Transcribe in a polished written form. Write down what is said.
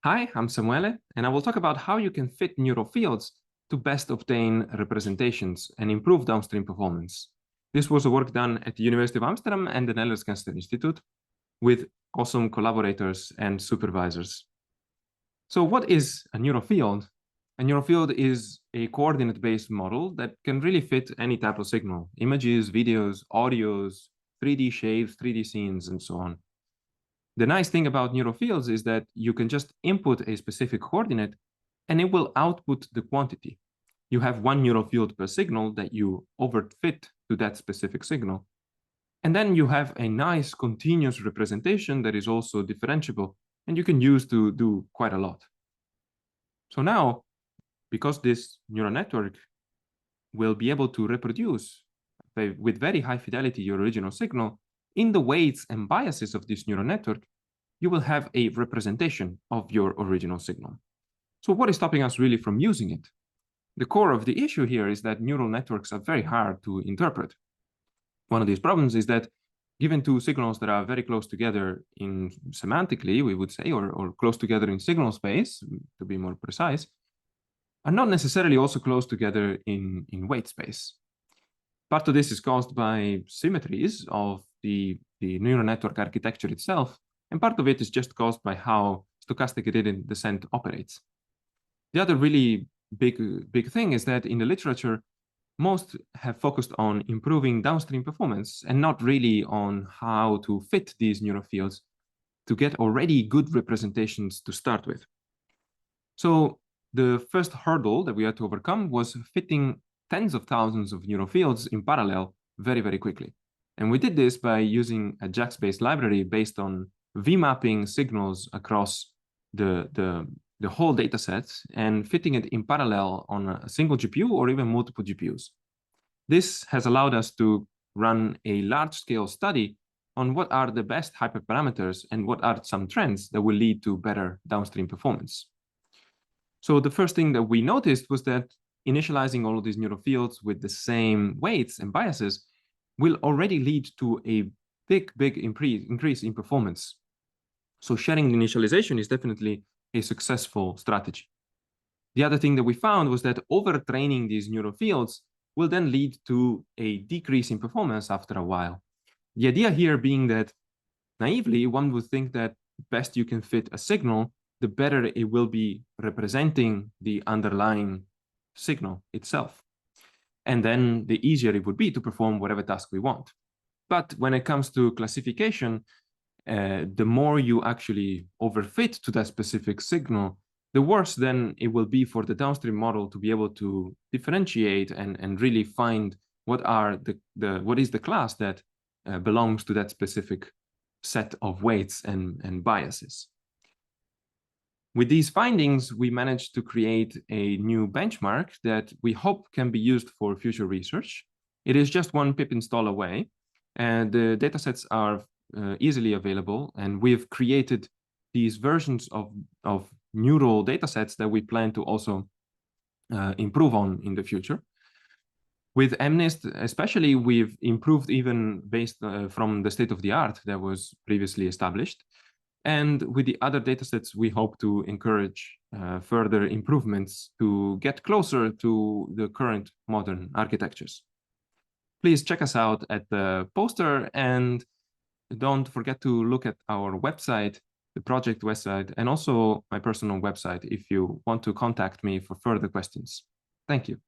Hi, I'm Samuele, and I will talk about how you can fit neural fields to best obtain representations and improve downstream performance. This was a work done at the University of Amsterdam and the Netherlands Cancer Institute with awesome collaborators and supervisors. So what is a neural field? A neural field is a coordinate-based model that can really fit any type of signal: images, videos, audios, 3D shapes, 3D scenes, and so on. The nice thing about neural fields is that you can just input a specific coordinate and it will output the quantity. You have one neural field per signal that you overfit to that specific signal. And then you have a nice continuous representation that is also differentiable and you can use to do quite a lot. So now, because this neural network will be able to reproduce with very high fidelity your original signal, in the weights and biases of this neural network, you will have a representation of your original signal. So what is stopping us really from using it? The core of the issue here is that neural networks are very hard to interpret. One of these problems is that given two signals that are very close together in semantically, we would say, or close together in signal space, to be more precise, are not necessarily also close together in weight space. Part of this is caused by symmetries of the neural network architecture itself, and part of it is just caused by how stochastic gradient descent operates. The other really big thing is that in the literature, most have focused on improving downstream performance and not really on how to fit these neural fields to get already good representations to start with. So the first hurdle that we had to overcome was fitting tens of thousands of neural fields in parallel very, very quickly. And we did this by using a JAX-based library based on V-mapping signals across the whole dataset and fitting it in parallel on a single GPU or even multiple GPUs. This has allowed us to run a large-scale study on what are the best hyperparameters and what are some trends that will lead to better downstream performance. So the first thing that we noticed was that initializing all of these neural fields with the same weights and biases will already lead to a big increase in performance. So sharing the initialization is definitely a successful strategy. The other thing that we found was that overtraining these neural fields will then lead to a decrease in performance after a while. The idea here being that naively, one would think that the best you can fit a signal, the better it will be representing the underlying signal itself. And then the easier it would be to perform whatever task we want. But when it comes to classification, the more you actually overfit to that specific signal, the worse then it will be for the downstream model to be able to differentiate and really find what is the class that belongs to that specific set of weights and biases. With these findings, we managed to create a new benchmark that we hope can be used for future research. It is just one pip install away, and the datasets are easily available, and we've created these versions of neural datasets that we plan to also improve on in the future. With MNIST especially, we've improved even based from the state of the art that was previously established. And with the other datasets, we hope to encourage further improvements to get closer to the current modern architectures. Please check us out at the poster, and don't forget to look at our website, the project website, and also my personal website if you want to contact me for further questions. Thank you.